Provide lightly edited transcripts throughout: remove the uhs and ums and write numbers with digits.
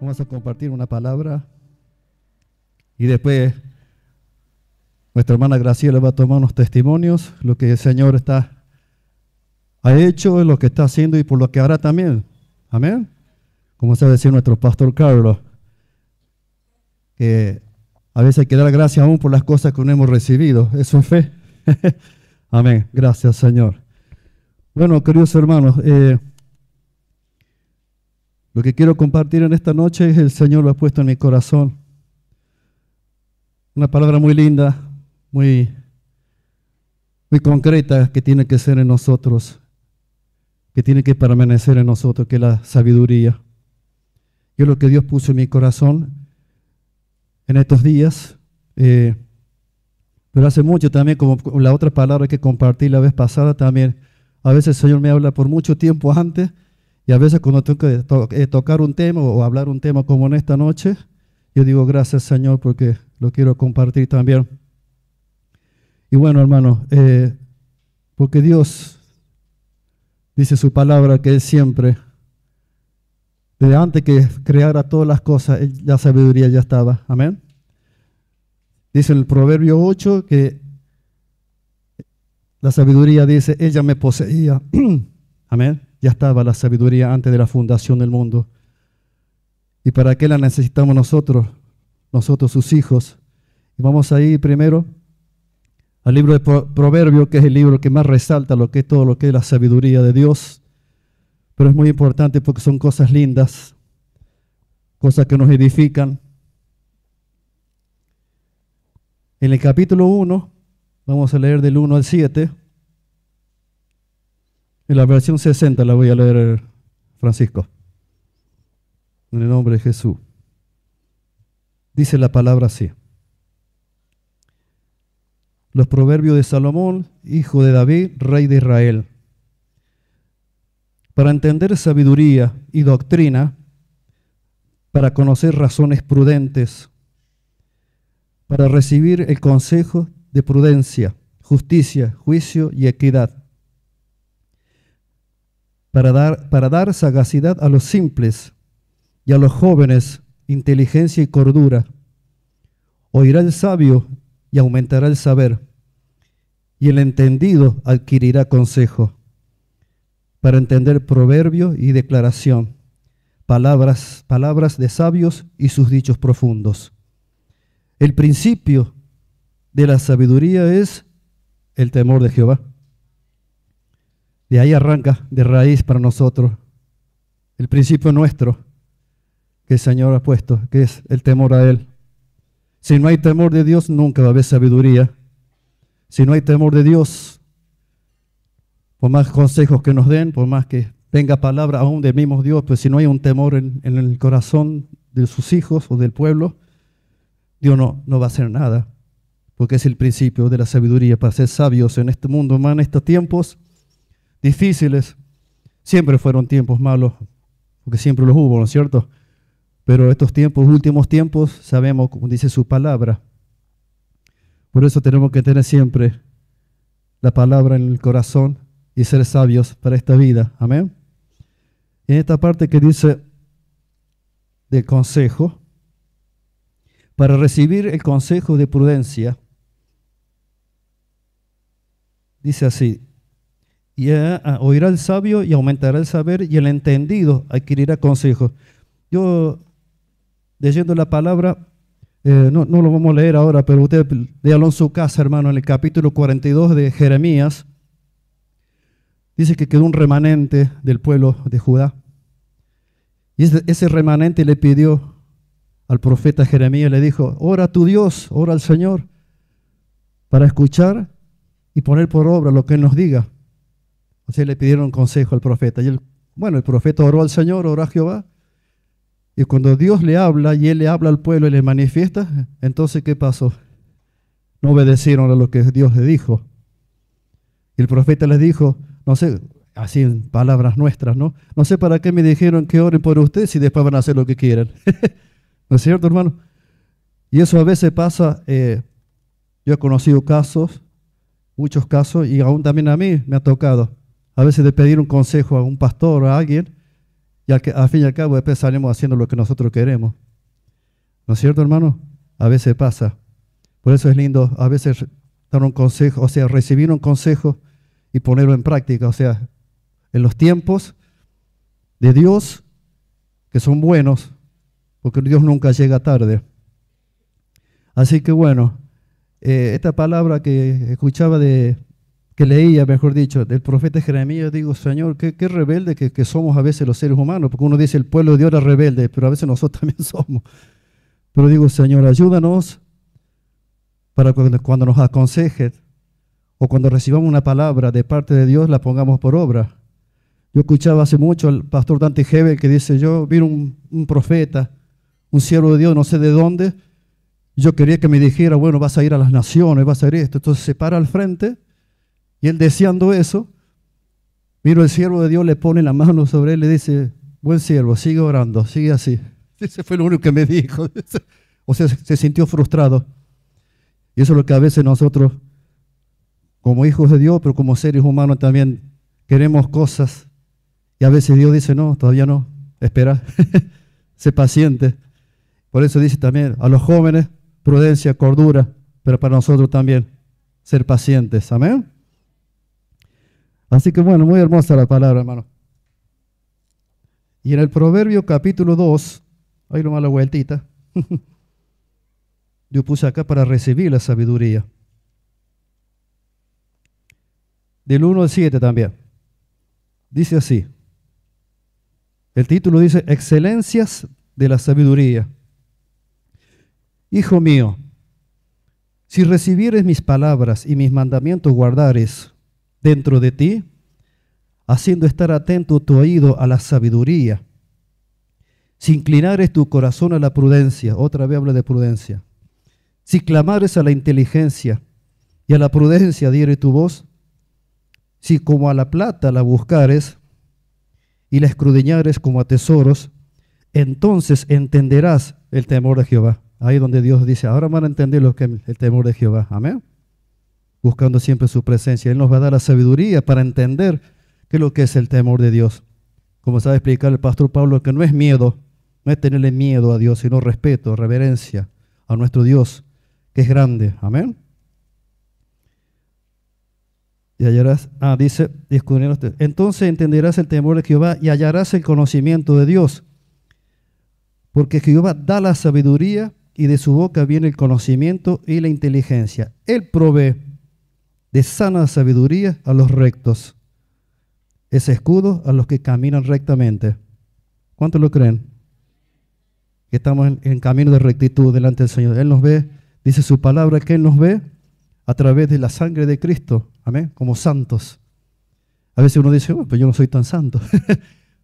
Vamos a compartir una palabra y después nuestra hermana Graciela va a tomar unos testimonios, lo que el Señor ha hecho, lo que está haciendo y por lo que hará también. Amén. Como sabe decir nuestro pastor Carlos, que a veces hay que dar gracias aún por las cosas que no hemos recibido. Eso es fe. Amén. Gracias, Señor. Bueno, queridos hermanos, lo que quiero compartir en esta noche es el Señor lo ha puesto en mi corazón. Una palabra muy linda, muy concreta que tiene que ser en nosotros, que tiene que permanecer en nosotros, que es la sabiduría. Y es lo que Dios puso en mi corazón en estos días. Pero hace mucho también, como la otra palabra que compartí la vez pasada también, a veces el Señor me habla por mucho tiempo antes. Y a veces cuando tengo que tocar un tema o hablar un tema como en esta noche, yo digo gracias Señor porque lo quiero compartir también. Y bueno hermano, porque Dios dice su palabra que Él siempre, desde antes que creara todas las cosas, la sabiduría ya estaba. Amén. Dice en el Proverbio 8 que la sabiduría dice, ella me poseía. Amén. Ya estaba la sabiduría antes de la fundación del mundo. ¿Y para qué la necesitamos nosotros sus hijos? Y vamos a ir primero al libro de Proverbios, que es el libro que más resalta todo lo que es la sabiduría de Dios. Pero es muy importante porque son cosas lindas, cosas que nos edifican. En el capítulo 1, vamos a leer del 1 al 7. En la versión 60 la voy a leer, Francisco. En el nombre de Jesús. Dice la palabra así. Los proverbios de Salomón, hijo de David, rey de Israel. Para entender sabiduría y doctrina, para conocer razones prudentes, para recibir el consejo de prudencia, justicia, juicio y equidad. Para dar sagacidad a los simples y a los jóvenes inteligencia y cordura. Oirá el sabio y aumentará el saber, y el entendido adquirirá consejo. Para entender proverbio y declaración, palabras de sabios y sus dichos profundos. El principio de la sabiduría es el temor de Jehová. De ahí arranca de raíz para nosotros el principio nuestro que el Señor ha puesto, que es el temor a Él. Si no hay temor de Dios, nunca va a haber sabiduría. Si no hay temor de Dios, por más consejos que nos den, por más que venga palabra aún del mismo Dios, pues si no hay un temor en el corazón de sus hijos o del pueblo, Dios no va a hacer nada, porque es el principio de la sabiduría para ser sabios en este mundo, más en estos tiempos difíciles. Siempre fueron tiempos malos, porque siempre los hubo, ¿no es cierto? Pero estos tiempos, últimos tiempos, sabemos, como dice su palabra. Por eso tenemos que tener siempre la palabra en el corazón y ser sabios para esta vida. Amén. En esta parte que dice del consejo, para recibir el consejo de prudencia, dice así, y oirá el sabio y aumentará el saber, y el entendido adquirirá consejo. Yo, leyendo la palabra, no lo vamos a leer ahora, pero usted léalo en su casa, hermano, en el capítulo 42 de Jeremías, dice que quedó un remanente del pueblo de Judá. Y ese remanente le pidió al profeta Jeremías, le dijo, ora a tu Dios, ora al Señor, para escuchar y poner por obra lo que Él nos diga. O sea, le pidieron consejo al profeta. Y el profeta oró al Señor, oró a Jehová. Y cuando Dios le habla y Él le habla al pueblo y le manifiesta, entonces ¿qué pasó? No obedecieron a lo que Dios le dijo. Y el profeta les dijo, no sé, así en palabras nuestras, ¿no? No sé para qué me dijeron que oren por ustedes si después van a hacer lo que quieran. ¿No es cierto, hermano? Y eso a veces pasa, yo he conocido casos, muchos casos, y aún también a mí me ha tocado. A veces de pedir un consejo a un pastor o a alguien, Y al fin y al cabo después salimos haciendo lo que nosotros queremos. ¿No es cierto, hermano? A veces pasa. Por eso es lindo a veces dar un consejo, o sea, recibir un consejo y ponerlo en práctica. O sea, en los tiempos de Dios, que son buenos, porque Dios nunca llega tarde. Así que bueno, esta palabra que escuchaba que leía, mejor dicho, del profeta Jeremías, digo, Señor, qué rebelde que somos a veces los seres humanos, porque uno dice el pueblo de Dios era rebelde, pero a veces nosotros también somos. Pero digo, Señor, ayúdanos para cuando nos aconsejes o cuando recibamos una palabra de parte de Dios, la pongamos por obra. Yo escuchaba hace mucho al pastor Dante Gebel que dice, yo vi un profeta, un siervo de Dios, no sé de dónde, yo quería que me dijera, bueno, vas a ir a las naciones, vas a ir esto. Entonces se para al frente y él deseando eso, miro el siervo de Dios, le pone la mano sobre él y le dice, buen siervo, sigue orando, sigue así. Ese fue lo único que me dijo. O sea, se sintió frustrado. Y eso es lo que a veces nosotros, como hijos de Dios, pero como seres humanos también, queremos cosas. Y a veces Dios dice, no, todavía no, espera, sé paciente. Por eso dice también a los jóvenes, prudencia, cordura, pero para nosotros también, ser pacientes. Amén. Así que bueno, muy hermosa la palabra, hermano. Y en el Proverbio capítulo 2, ahí nomás la vueltita, yo puse acá para recibir la sabiduría. Del 1 al 7 también. Dice así. El título dice, excelencias de la sabiduría. Hijo mío, si recibieres mis palabras y mis mandamientos guardares dentro de ti, haciendo estar atento tu oído a la sabiduría, si inclinares tu corazón a la prudencia, otra vez habla de prudencia, si clamares a la inteligencia y a la prudencia diere tu voz, si como a la plata la buscares y la escudriñares como a tesoros, entonces entenderás el temor de Jehová. Ahí donde Dios dice, ahora van a entender lo que es el temor de Jehová. Amén. Buscando siempre su presencia. Él nos va a dar la sabiduría para entender qué es lo que es el temor de Dios. Como sabe explicar el pastor Pablo, que no es miedo, no es tenerle miedo a Dios, sino respeto, reverencia a nuestro Dios, que es grande. Amén. Y hallarás, dice, entonces entenderás el temor de Jehová y hallarás el conocimiento de Dios. Porque Jehová da la sabiduría y de su boca viene el conocimiento y la inteligencia. Él provee de sana sabiduría a los rectos. Es escudo a los que caminan rectamente. ¿Cuántos lo creen? Que estamos en camino de rectitud delante del Señor. Él nos ve, dice su palabra, que Él nos ve a través de la sangre de Cristo. Amén. Como santos. A veces uno dice, pues yo no soy tan santo.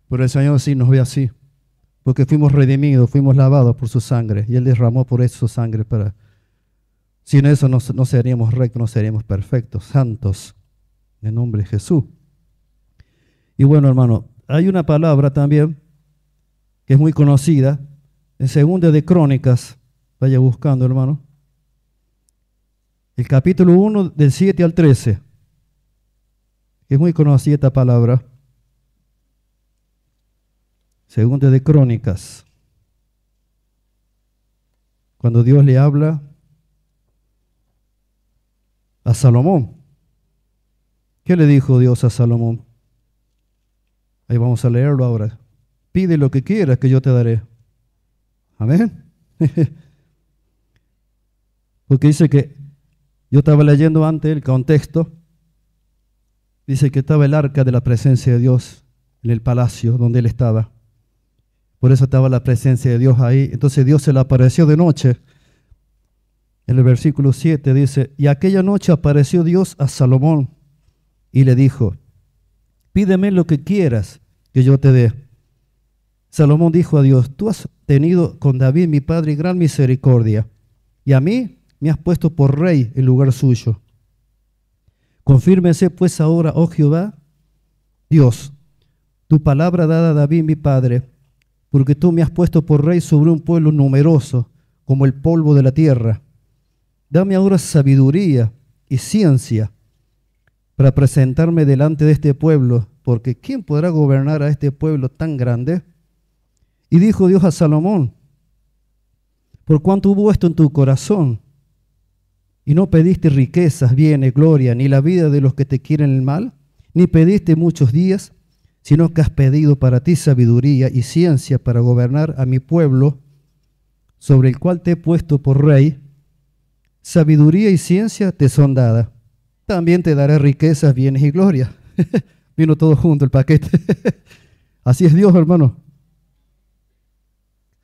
Pero el Señor sí nos ve así. Porque fuimos redimidos, fuimos lavados por su sangre. Y Él derramó por eso su sangre para... Sin eso no seríamos rectos, no seríamos perfectos, santos. En el nombre de Jesús. Y bueno, hermano, hay una palabra también que es muy conocida. En Segunda de Crónicas, vaya buscando, hermano. El capítulo 1 del 7 al 13. Es muy conocida esta palabra. Segunda de Crónicas. Cuando Dios le habla a Salomón. ¿Qué le dijo Dios a Salomón? Ahí vamos a leerlo ahora. Pide lo que quieras que yo te daré. Amén. Porque dice que, yo estaba leyendo antes el contexto, dice que estaba el arca de la presencia de Dios en el palacio donde él estaba. Por eso estaba la presencia de Dios ahí. Entonces Dios se le apareció de noche. En el versículo 7 dice, y aquella noche apareció Dios a Salomón y le dijo, pídeme lo que quieras que yo te dé. Salomón dijo a Dios, tú has tenido con David mi padre gran misericordia, y a mí me has puesto por rey en lugar suyo. Confírmese pues ahora, oh Jehová, Dios, tu palabra dada a David mi padre, porque tú me has puesto por rey sobre un pueblo numeroso, como el polvo de la tierra. Dame ahora sabiduría y ciencia para presentarme delante de este pueblo, porque ¿quién podrá gobernar a este pueblo tan grande? Y dijo Dios a Salomón, por cuanto hubo esto en tu corazón, y no pediste riquezas, bienes, gloria, ni la vida de los que te quieren el mal, ni pediste muchos días, sino que has pedido para ti sabiduría y ciencia para gobernar a mi pueblo, sobre el cual te he puesto por rey. Sabiduría y ciencia te son dadas. También te daré riquezas, bienes y gloria. Vino todo junto el paquete. Así es Dios, hermano.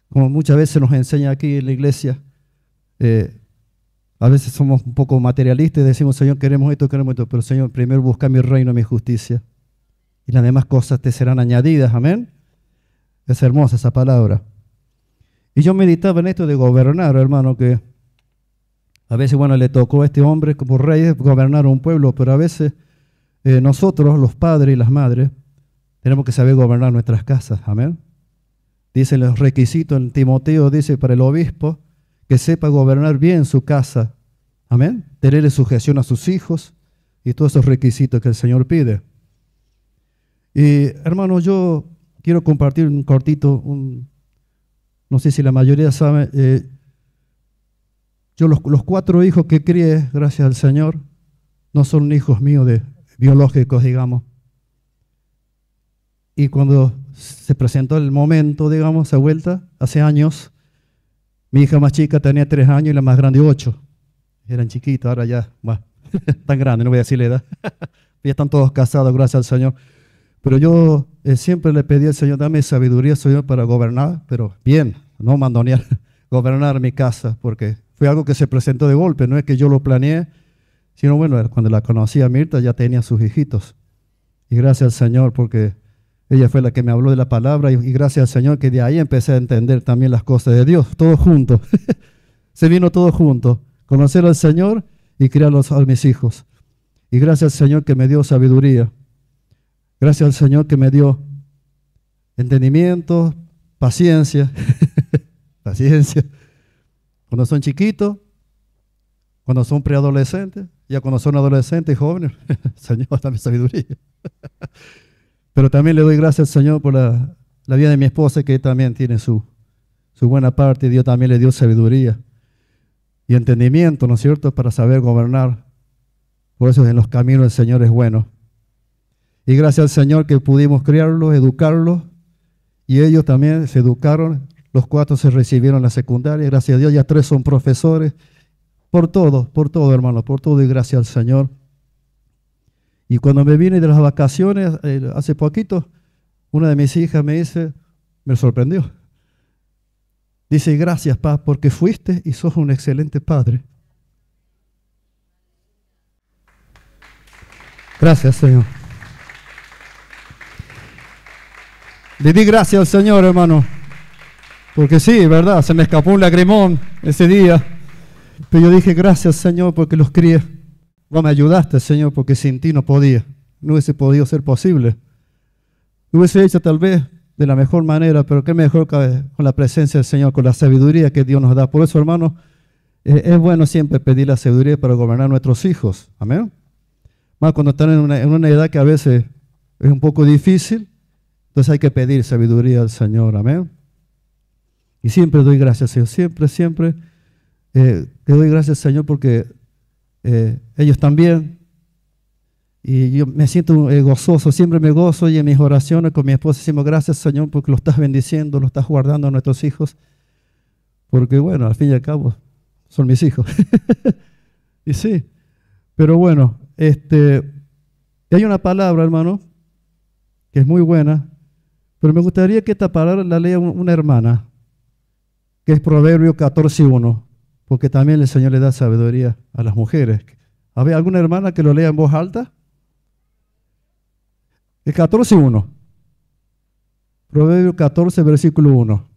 Como muchas veces nos enseña aquí en la iglesia, a veces somos un poco materialistas y decimos, Señor, queremos esto, pero Señor, primero busca mi reino y mi justicia. Y las demás cosas te serán añadidas, amén. Es hermosa esa palabra. Y yo meditaba en esto de gobernar, hermano, que a veces, bueno, le tocó a este hombre como rey gobernar un pueblo, pero a veces nosotros, los padres y las madres, tenemos que saber gobernar nuestras casas, amén. Dicen los requisitos en Timoteo, dice para el obispo, que sepa gobernar bien su casa, amén. Tenerle sujeción a sus hijos y todos esos requisitos que el Señor pide. Y hermano, yo quiero compartir un cortito, no sé si la mayoría sabe, yo los 4 hijos que crié, gracias al Señor, no son hijos míos biológicos, digamos. Y cuando se presentó el momento, digamos, esa vuelta, hace años, mi hija más chica tenía 3 años y la más grande 8. Eran chiquitos, ahora ya, bueno, tan grandes, no voy a decir la edad. Ya están todos casados, gracias al Señor. Pero yo siempre le pedí al Señor, dame sabiduría, Señor, para gobernar, pero bien, no mandonear, gobernar mi casa, porque fue algo que se presentó de golpe, no es que yo lo planeé, sino bueno, cuando la conocí a Mirta ya tenía sus hijitos. Y gracias al Señor, porque ella fue la que me habló de la palabra, y gracias al Señor que de ahí empecé a entender también las cosas de Dios, todo junto. Se vino todo junto, conocer al Señor y criar a mis hijos. Y gracias al Señor que me dio sabiduría. Gracias al Señor que me dio entendimiento, paciencia, paciencia. Cuando son chiquitos, cuando son preadolescentes, ya cuando son adolescentes y jóvenes, Señor, dame sabiduría. Pero también le doy gracias al Señor por la vida de mi esposa, que también tiene su buena parte, y Dios también le dio sabiduría y entendimiento, ¿no es cierto?, para saber gobernar. Por eso en los caminos del Señor es bueno. Y gracias al Señor que pudimos criarlos, educarlos, y ellos también se educaron. Los 4 se recibieron en la secundaria, gracias a Dios, ya 3 son profesores. Por todo, hermano, por todo, y gracias al Señor. Y cuando me vine de las vacaciones, hace poquito, una de mis hijas me dice, me sorprendió. Dice, gracias, papá, porque fuiste y sos un excelente padre. Gracias, Señor. Le di gracias al Señor, hermano, porque sí, verdad, se me escapó un lagrimón ese día, pero yo dije, gracias, Señor, porque los crié. Vos me ayudaste, Señor, porque sin ti no podía, no hubiese podido ser posible. Lo hubiese hecho tal vez de la mejor manera, pero qué mejor que con la presencia del Señor, con la sabiduría que Dios nos da. Por eso, hermano, es bueno siempre pedir la sabiduría para gobernar a nuestros hijos, amén. Más cuando están en una edad que a veces es un poco difícil, entonces hay que pedir sabiduría al Señor, amén. Y siempre doy gracias, Señor, siempre te doy gracias, Señor, porque ellos también, y yo me siento gozoso, siempre me gozo, y en mis oraciones con mi esposa decimos, gracias, Señor, porque lo estás bendiciendo, lo estás guardando a nuestros hijos, porque bueno, al fin y al cabo, son mis hijos. Y sí, pero bueno, hay una palabra, hermano, que es muy buena, pero me gustaría que esta palabra la lea una hermana, que es Proverbios 14:1, porque también el Señor le da sabiduría a las mujeres. ¿Había alguna hermana que lo lea en voz alta? El 14:1. Proverbios 14, versículo 1.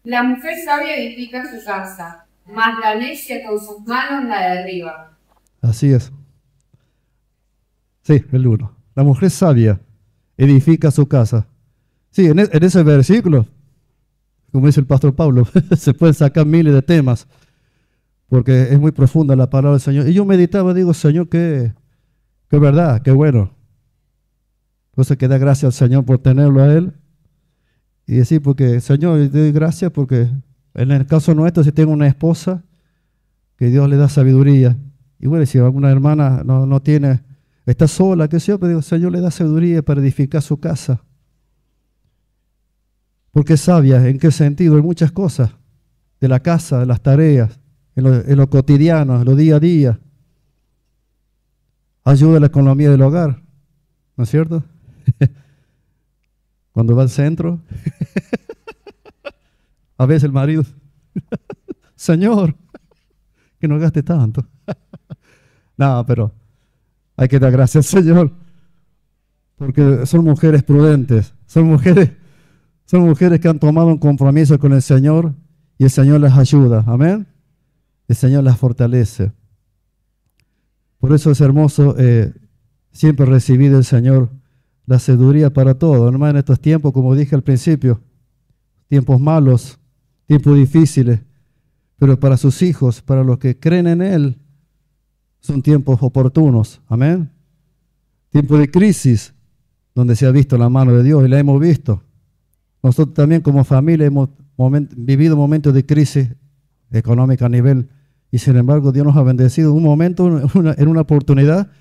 La mujer sabia edifica su casa, mas la necia con sus manos la derriba. Así es. Sí, el 1. La mujer sabia edifica su casa. Sí, en ese versículo, como dice el pastor Pablo, se pueden sacar miles de temas, porque es muy profunda la palabra del Señor. Y yo meditaba, digo, Señor, qué verdad, qué bueno. Por eso que da gracias al Señor por tenerlo a Él. Y decir, porque Señor, te doy gracias porque en el caso nuestro, si tengo una esposa, que Dios le da sabiduría. Y bueno, si alguna hermana no tiene, está sola, qué sé yo, pero digo, Señor le da sabiduría para edificar su casa. Porque es sabia, ¿en qué sentido? En muchas cosas. De la casa, de las tareas, en lo cotidiano, en lo día a día. Ayuda a la economía del hogar, ¿no es cierto? Cuando va al centro, a veces el marido, Señor, que no gaste tanto. No, pero hay que dar gracias al Señor, porque son mujeres prudentes, son mujeres que han tomado un compromiso con el Señor y el Señor les ayuda, amén. El Señor las fortalece. Por eso es hermoso siempre recibir del Señor la sabiduría para todo, hermano, en estos tiempos, como dije al principio, tiempos malos, tiempos difíciles, pero para sus hijos, para los que creen en Él, son tiempos oportunos, amén. Tiempos de crisis, donde se ha visto la mano de Dios y la hemos visto. Nosotros también como familia hemos vivido momentos de crisis económica a nivel, y sin embargo Dios nos ha bendecido. Un momento, en una oportunidad,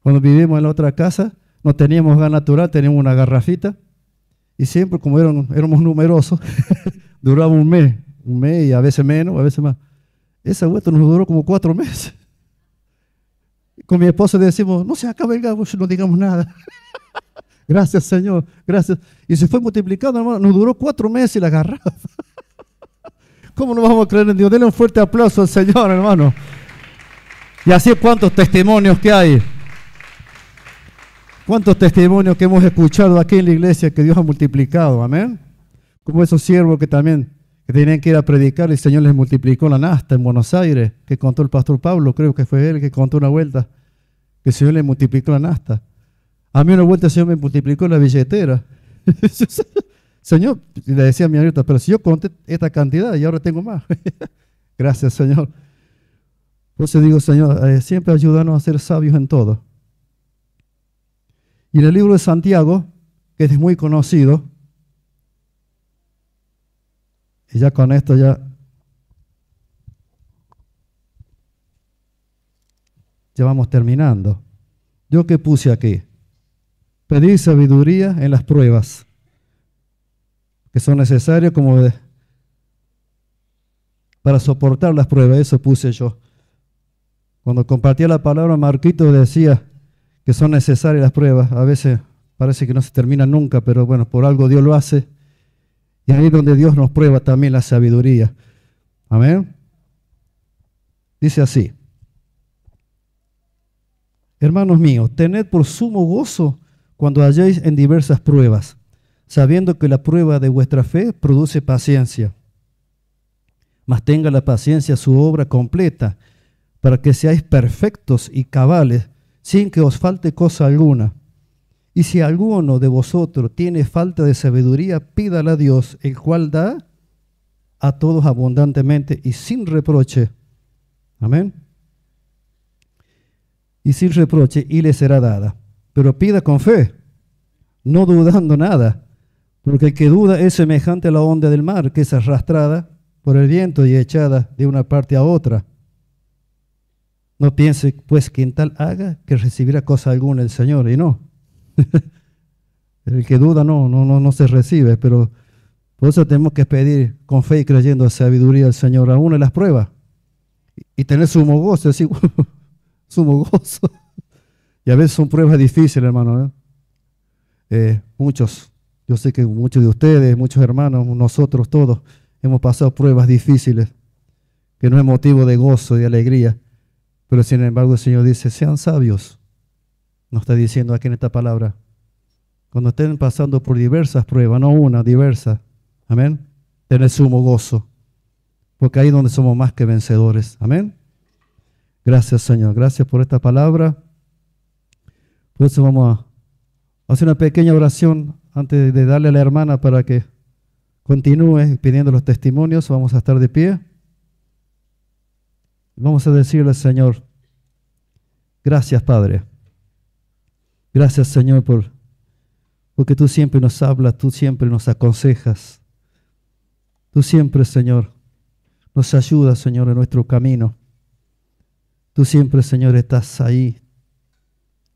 cuando vivimos en la otra casa, no teníamos gas natural, teníamos una garrafita, y siempre como éramos numerosos, duraba un mes y a veces menos, a veces más. Esa vuelta nos duró como 4 meses. Con mi esposa decimos, no se acaba el gas, no digamos nada. Gracias, Señor, gracias. Y se fue multiplicando, hermano, nos duró 4 meses la garrafa. ¿Cómo no vamos a creer en Dios? Denle un fuerte aplauso al Señor, hermano. Y así cuántos testimonios que hay. Cuántos testimonios que hemos escuchado aquí en la iglesia que Dios ha multiplicado, amén. Como esos siervos que también que tenían que ir a predicar y el Señor les multiplicó la nafta en Buenos Aires, que contó el pastor Pablo, creo que fue él que contó una vuelta, que el Señor les multiplicó la nafta. A mí una vuelta el Señor me multiplicó la billetera. Señor, le decía a mi ahorita, pero si yo conté esta cantidad y ahora tengo más. Gracias, Señor. Por eso digo, Señor, siempre ayúdanos a ser sabios en todo. Y en el libro de Santiago, que es muy conocido, y ya con esto ya vamos terminando. ¿Yo qué puse aquí? Pedir sabiduría en las pruebas que son necesarias para soportar las pruebas. Eso puse yo. Cuando compartía la palabra, Marquito decía que son necesarias las pruebas. A veces parece que no se terminan nunca, pero bueno, por algo Dios lo hace. Y ahí es donde Dios nos prueba también la sabiduría. Amén. Dice así: hermanos míos, tened por sumo gozo cuando halléis en diversas pruebas, sabiendo que la prueba de vuestra fe produce paciencia. Mas tenga la paciencia su obra completa, para que seáis perfectos y cabales, sin que os falte cosa alguna. Y si alguno de vosotros tiene falta de sabiduría, pídala a Dios, el cual da a todos abundantemente y sin reproche. Amén. Y sin reproche, y le será dada. Pero pida con fe, no dudando nada, porque el que duda es semejante a la onda del mar, que es arrastrada por el viento y echada de una parte a otra. No piense, pues, que en tal haga que recibirá cosa alguna el Señor, y no. El que duda no se recibe, pero por eso tenemos que pedir con fe y creyendo sabiduría al Señor, aún en las pruebas, y tener sumo gozo, decir, sumo gozo. Y a veces son pruebas difíciles, hermano. Muchos, yo sé que muchos de ustedes, muchos hermanos, nosotros todos, hemos pasado pruebas difíciles, que no es motivo de gozo, de alegría, pero sin embargo el Señor dice, sean sabios. Nos está diciendo aquí en esta palabra. Cuando estén pasando por diversas pruebas, no una, diversas. Amén. Tener sumo gozo. Porque ahí es donde somos más que vencedores. Amén. Gracias, Señor. Gracias por esta palabra. Por eso vamos a hacer una pequeña oración antes de darle a la hermana para que continúe pidiendo los testimonios. Vamos a estar de pie. Vamos a decirle al Señor, gracias, Padre. Gracias, Señor, porque tú siempre nos hablas, tú siempre nos aconsejas. Tú siempre, Señor, nos ayudas, Señor, en nuestro camino. Tú siempre, Señor, estás ahí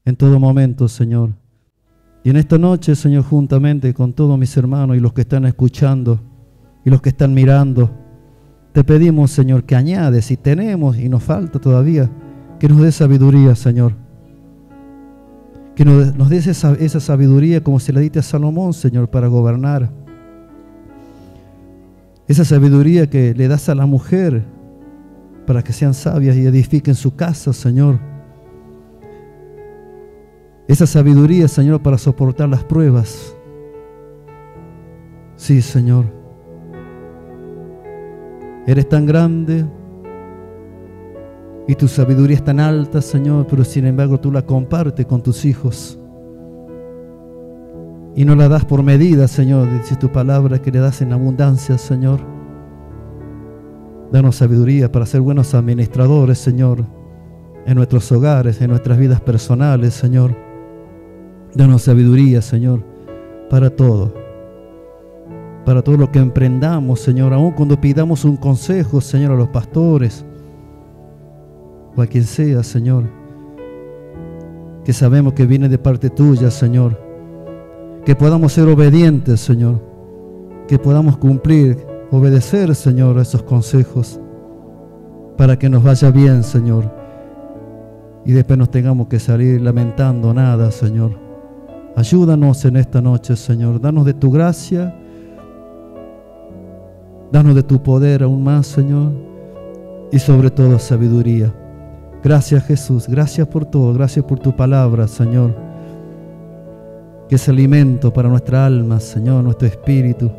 en todo momento, Señor. Y en esta noche, Señor, juntamente con todos mis hermanos y los que están escuchando y los que están mirando, te pedimos, Señor, que añades, si tenemos y nos falta todavía, que nos des sabiduría, Señor. Que nos des esa sabiduría como se le diste a Salomón, Señor, para gobernar. Esa sabiduría que le das a la mujer para que sean sabias y edifiquen su casa, Señor. Esa sabiduría, Señor, para soportar las pruebas. Sí, Señor. Eres tan grande y tu sabiduría es tan alta, Señor, pero sin embargo tú la compartes con tus hijos. Y no la das por medida, Señor, dice tu palabra que le das en abundancia, Señor. Danos sabiduría para ser buenos administradores, Señor, en nuestros hogares, en nuestras vidas personales, Señor. Danos sabiduría, Señor, para todo lo que emprendamos, Señor, aun cuando pidamos un consejo, Señor, a los pastores o a quien sea, Señor, que sabemos que viene de parte tuya, Señor, que podamos ser obedientes, Señor, que podamos cumplir, obedecer, Señor, a esos consejos para que nos vaya bien, Señor, y después nos tengamos que salir lamentando nada, Señor. Ayúdanos en esta noche, Señor, danos de tu gracia, danos de tu poder aún más, Señor, y sobre todo sabiduría. Gracias, Jesús, gracias por todo, gracias por tu palabra, Señor, que es alimento para nuestra alma, Señor, nuestro espíritu,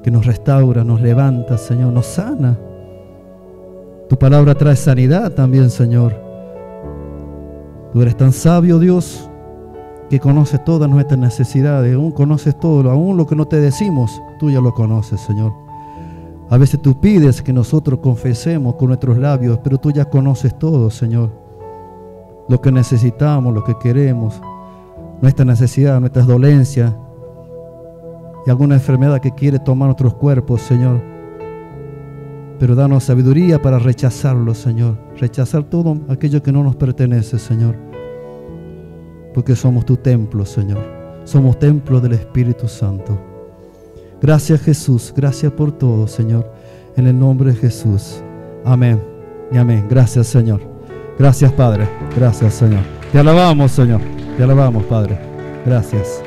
que nos restaura, nos levanta, Señor, nos sana. Tu palabra trae sanidad también, Señor. Tú eres tan sabio, Dios, que conoces todas nuestras necesidades, aún conoces todo, aún lo que no te decimos, tú ya lo conoces, Señor. A veces tú pides que nosotros confesemos con nuestros labios, pero tú ya conoces todo, Señor. Lo que necesitamos, lo que queremos, nuestra necesidad, nuestras dolencias y alguna enfermedad que quiere tomar nuestros cuerpos, Señor. Pero danos sabiduría para rechazarlo, Señor. Rechazar todo aquello que no nos pertenece, Señor. Porque somos tu templo, Señor. Somos templo del Espíritu Santo. Gracias, Jesús. Gracias por todo, Señor. En el nombre de Jesús. Amén y amén. Gracias, Señor. Gracias, Padre. Gracias, Señor. Te alabamos, Señor. Te alabamos, Padre. Gracias.